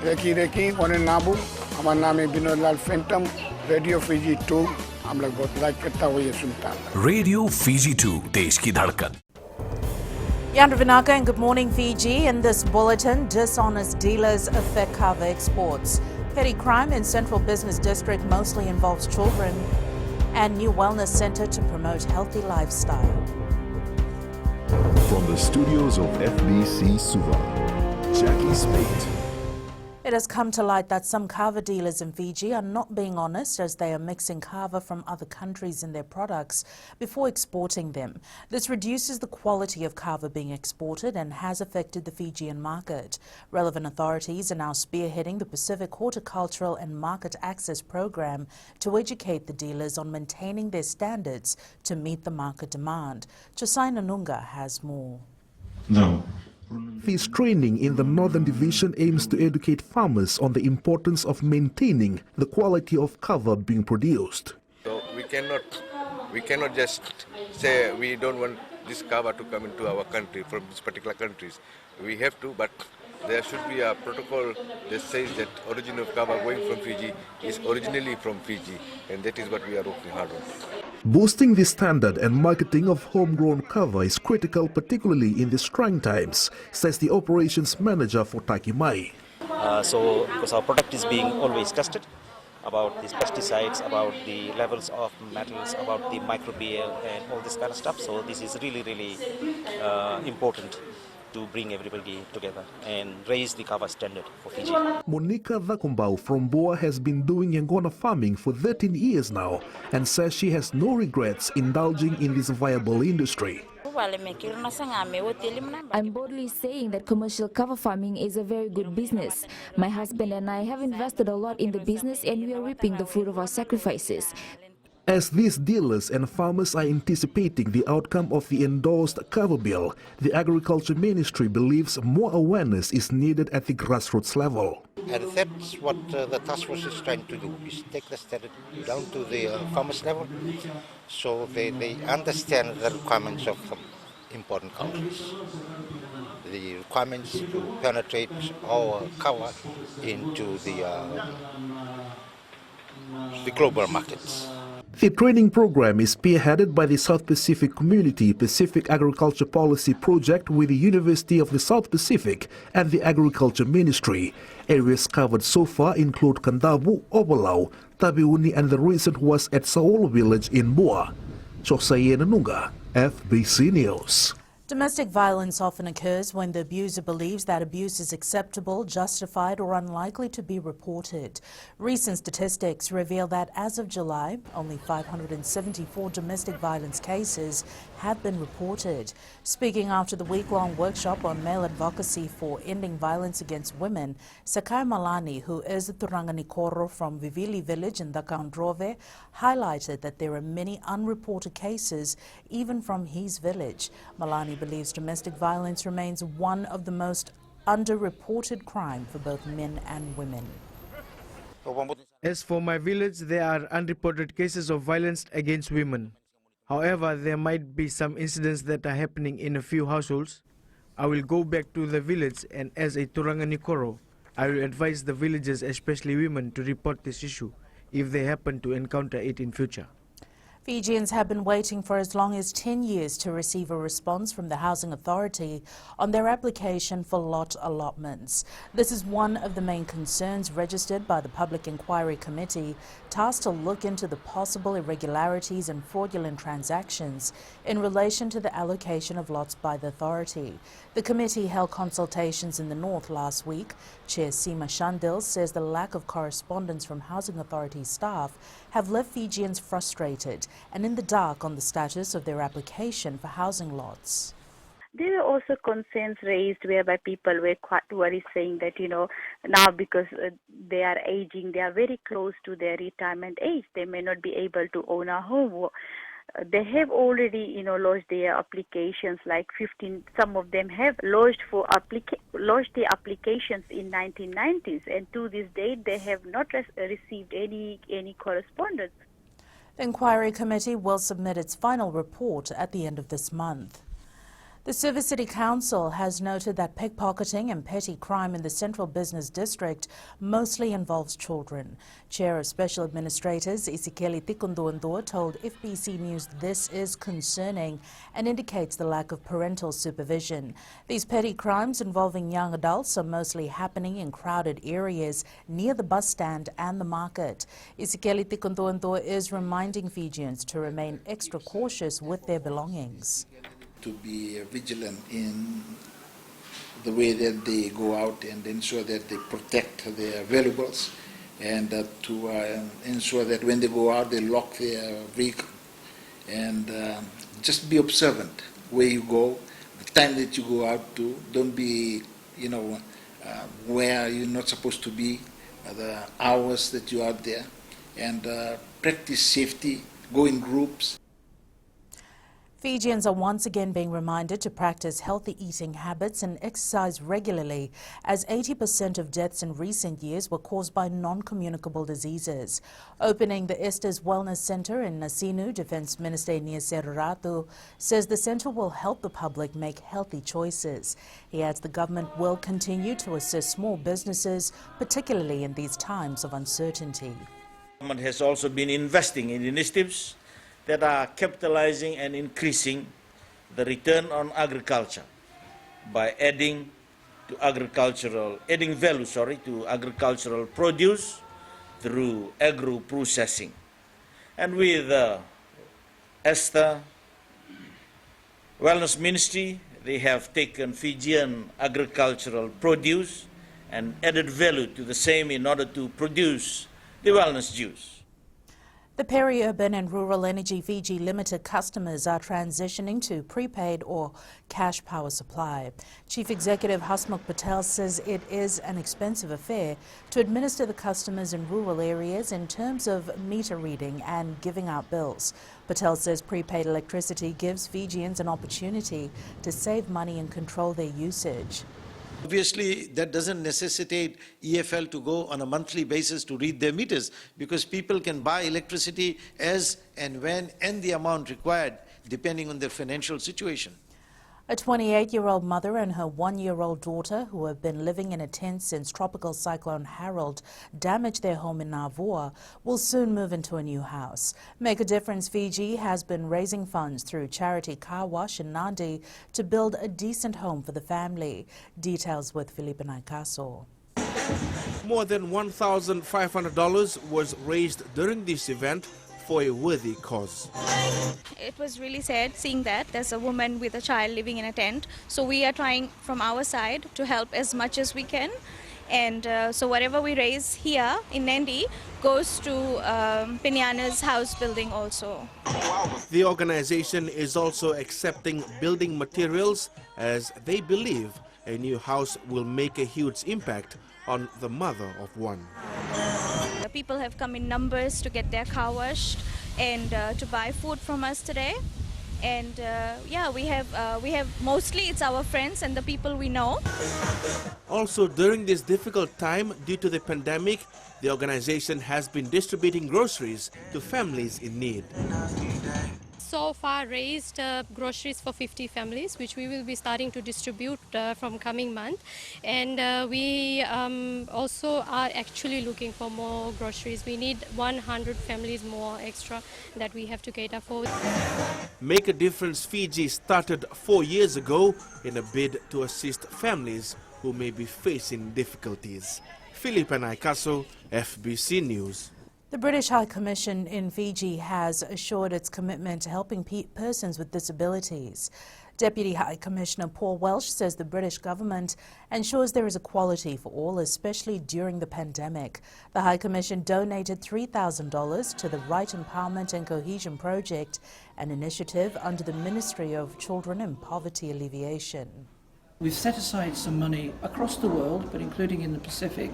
Recce one नाबू हमारा नाम है विनोद लाल फैंटम रेडियो फिजी 2 हम लोग बहुत लाइक करता हुआ ये सुनता है रेडियो फिजी 2 देश की धड़कन. Yandra Vinaka and good morning Fiji. In this bulletin, dishonest dealers affect kava exports. Petty crime in Central Business District mostly involves children. And new wellness centre to promote healthy lifestyle. From the studios of FBC Suva, Jackie Spate. It has come to light that some kava dealers in Fiji are not being honest as they are mixing kava from other countries in their products before exporting them. This reduces the quality of kava being exported and has affected the Fijian market. Relevant authorities are now spearheading the Pacific Horticultural and Market Access Program to educate the dealers on maintaining their standards to meet the market demand. Josai Nanunga has more. No. This training in the Northern Division aims to educate farmers on the importance of maintaining the quality of kava being produced. So we cannot just say we don't want this kava to come into our country from these particular countries. We have to, but there should be a protocol that says that origin of kava going from Fiji is originally from Fiji, and that is what we are working hard on. Boosting the standard and marketing of homegrown kava is critical, particularly in these trying times, says the operations manager for Takimai. Because our product is being always tested about these pesticides, about the levels of metals, about the microbial and all this kind of stuff. So this is really important to bring everybody together and raise the kava standard for Fiji. Monica Dhakumbau from Boa has been doing Yangona farming for 13 years now and says she has no regrets indulging in this viable industry. I'm boldly saying that commercial kava farming is a very good business. My husband and I have invested a lot in the business and we are reaping the fruit of our sacrifices. As these dealers and farmers are anticipating the outcome of the endorsed kava bill, the Agriculture Ministry believes more awareness is needed at the grassroots level. And that's what the task force is trying to do, is take the standard down to the farmers level so they understand the requirements of important countries. The requirements to penetrate our kava into the global markets. The training program is spearheaded by the South Pacific Community Pacific Agriculture Policy Project with the University of the South Pacific and the Agriculture Ministry. Areas covered so far include Kandavu, Obalau, Tabiuni and the recent was at Saolo village in Boa. Chosaye Nanunga, FBC News. Domestic violence often occurs when the abuser believes that abuse is acceptable, justified or unlikely to be reported. Recent statistics reveal that as of July, only 574 domestic violence cases have been reported. Speaking after the week-long workshop on male advocacy for ending violence against women, Sakai Malani, who is a Turanganikoro from Vivili village in Dakandrove, highlighted that there are many unreported cases even from his village. Malani believes domestic violence remains one of the most underreported crime for both men and women. As for my village, there are unreported cases of violence against women. However, there might be some incidents that are happening in a few households. I will go back to the village and as a Turanganikoro, I will advise the villagers, especially women, to report this issue if they happen to encounter it in future. Fijians have been waiting for as long as 10 years to receive a response from the Housing Authority on their application for lot allotments. This is one of the main concerns registered by the Public Inquiry Committee, tasked to look into the possible irregularities and fraudulent transactions in relation to the allocation of lots by the authority. The committee held consultations in the north last week. Chair Seema Shandil says the lack of correspondence from Housing Authority staff have left Fijians frustrated and in the dark on the status of their application for housing lots. There were also concerns raised whereby people were quite worried, saying that, now because they are aging, they are very close to their retirement age, they may not be able to own a home. They have already, lodged their applications, like 15. Some of them have lodged their applications in 1990s, and to this date, they have not received any correspondence. The inquiry committee will submit its final report at the end of this month. The Suva City Council has noted that pickpocketing and petty crime in the Central Business District mostly involves children. Chair of Special Administrators Isikeli Tikunduandua told FBC News this is concerning and indicates the lack of parental supervision. These petty crimes involving young adults are mostly happening in crowded areas near the bus stand and the market. Isikeli Tikunduandua is reminding Fijians to remain extra cautious with their belongings. To be vigilant in the way that they go out and ensure that they protect their valuables, and to ensure that when they go out they lock their vehicle, and just be observant where you go, the time that you go out to. Don't be, where you're not supposed to be, the hours that you're out there, and practice safety, go in groups. Fijians are once again being reminded to practice healthy eating habits and exercise regularly, as 80% of deaths in recent years were caused by non-communicable diseases. Opening the Estes Wellness Centre in Nasinu, Defence Minister Nieser Ratu says the centre will help the public make healthy choices. He adds the government will continue to assist small businesses, particularly in these times of uncertainty. The government has also been investing in initiatives that are capitalizing and increasing the return on agriculture by adding value to agricultural produce through agro-processing. And with Esther Wellness Ministry, they have taken Fijian agricultural produce and added value to the same in order to produce the wellness juice. The Peri-Urban and Rural Energy Fiji Limited customers are transitioning to prepaid or cash power supply. Chief Executive Hasmukh Patel says it is an expensive affair to administer the customers in rural areas in terms of meter reading and giving out bills. Patel says prepaid electricity gives Fijians an opportunity to save money and control their usage. Obviously, that doesn't necessitate EFL to go on a monthly basis to read their meters, because people can buy electricity as and when and the amount required depending on their financial situation. A 28-year-old mother and her 1-year-old daughter, who have been living in a tent since Tropical Cyclone Harold damaged their home in Navua, will soon move into a new house. Make a Difference Fiji has been raising funds through charity car wash in Nadi to build a decent home for the family. Details with Felipe Naikaso. More than $1,500 was raised during this event for a worthy cause. It was really sad seeing that there's a woman with a child living in a tent. So we are trying from our side to help as much as we can. And so whatever we raise here in Nandi goes to Pinyana's house building also. The organization is also accepting building materials as they believe a new house will make a huge impact on the mother of one. People have come in numbers to get their car washed and to buy food from us today. And yeah, we have mostly it's our friends and the people we know. Also, during this difficult time due to the pandemic, the organization has been distributing groceries to families in need. So far raised groceries for 50 families, which we will be starting to distribute from coming month. And we also are actually looking for more groceries. We need 100 families more extra that we have to cater for. Make a Difference Fiji started 4 years ago in a bid to assist families who may be facing difficulties. Felipe Naikaso, FBC News. The British High Commission in Fiji has assured its commitment to helping persons with disabilities. Deputy High Commissioner Paul Welsh says the British government ensures there is equality for all, especially during the pandemic. The High Commission donated $3,000 to the Right Empowerment and Cohesion Project, an initiative under the Ministry of Children and Poverty Alleviation. We've set aside some money across the world, but including in the Pacific,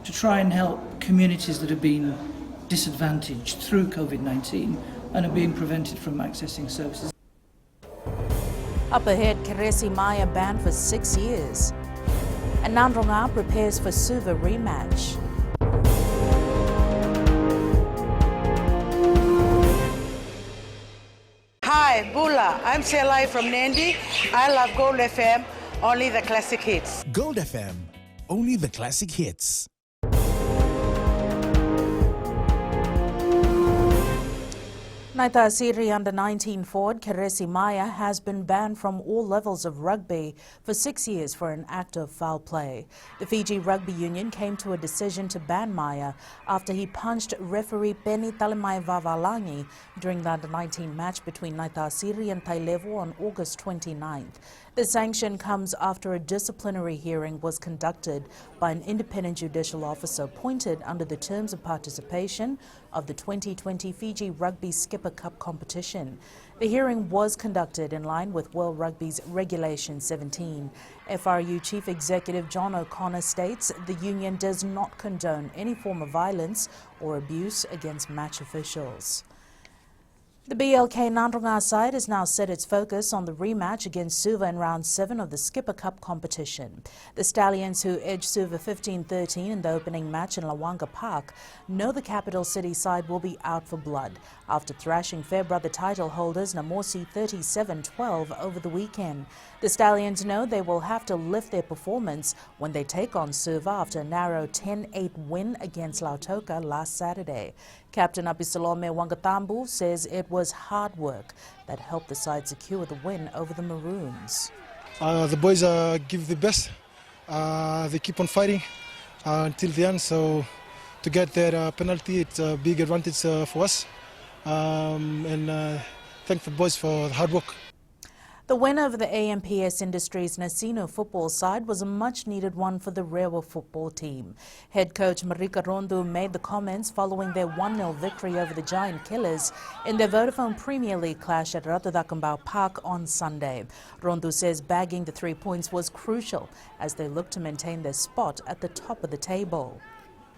to try and help communities that have been disadvantaged through COVID-19 and are being prevented from accessing services. Up ahead, Keresi Maya banned for 6 years. And Nandronga prepares for Suva rematch. Hi, Hi, Bula. I'm Selai from Nandi. I love Gold FM, only the classic hits. Gold FM, only the classic hits. Naita Siri under-19 forward Keresi Maya has been banned from all levels of rugby for 6 years for an act of foul play. The Fiji Rugby Union came to a decision to ban Maya after he punched referee Penny Talemai Vavalangi during the under-19 match between Naita Siri and Tailevu on August 29th. The sanction comes after a disciplinary hearing was conducted by an independent judicial officer appointed under the terms of participation of the 2020 Fiji Rugby Skipper Cup competition. The hearing was conducted in line with World Rugby's Regulation 17. FRU Chief Executive John O'Connor states the union does not condone any form of violence or abuse against match officials. The BLK Nandronga side has now set its focus on the rematch against Suva in round 7 of the Skipper Cup competition. The Stallions, who edged Suva 15-13 in the opening match in Lawanga Park, know the capital city side will be out for blood after thrashing Fairbrother title holders Namosi 37-12 over the weekend. The Stallions know they will have to lift their performance when they take on Suva after a narrow 10-8 win against Lautoka last Saturday. Captain Abisalome Wangatambu says it was hard work that helped the side secure the win over the Maroons. The boys give the best. They keep on fighting until the end. So to get their penalty, it's a big advantage for us. And thank the boys for the hard work. The win over the AMPS Industries Nasino football side was a much-needed one for the Rewa football team. Head coach Marika Rondu made the comments following their 1-0 victory over the Giant Killers in their Vodafone Premier League clash at Ratadakambao Park on Sunday. Rondu says bagging the 3 points was crucial as they look to maintain their spot at the top of the table.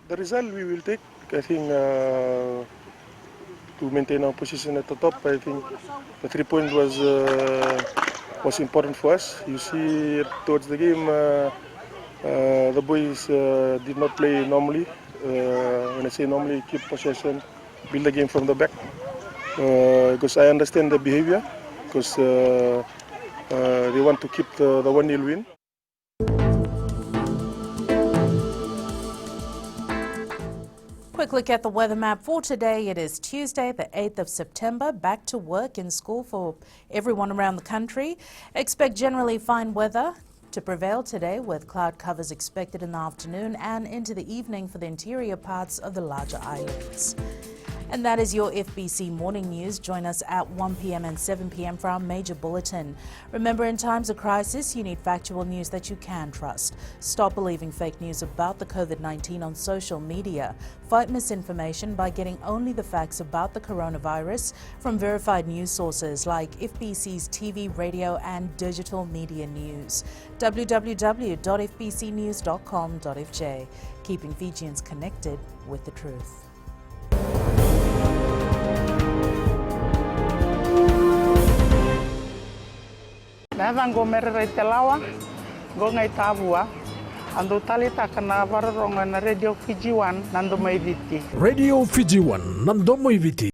The result we will take, I think, to maintain our position at the top. I think the 3 point was important for us. You see, towards the game, the boys did not play normally. When I say normally, keep possession, build the game from the back. Because I understand the behavior, because they want to keep the 1-0 win. Quick look at the weather map for today. It is Tuesday, the 8th of September. Back to work in school for everyone around the country. Expect generally fine weather to prevail today, with cloud covers expected in the afternoon and into the evening for the interior parts of the larger islands. And that is your FBC Morning News. Join us at 1 p.m. and 7 p.m. for our major bulletin. Remember, in times of crisis, you need factual news that you can trust. Stop believing fake news about the COVID-19 on social media. Fight misinformation by getting only the facts about the coronavirus from verified news sources like FBC's TV, radio and digital media news. www.fbcnews.com.fj. Keeping Fijians connected with the truth. Navang go merere te lawa, go ngai tabua, ando talita kana vararonga na Radio Fiji 1 nando mai viti. Radio Fiji 1 nando mai viti.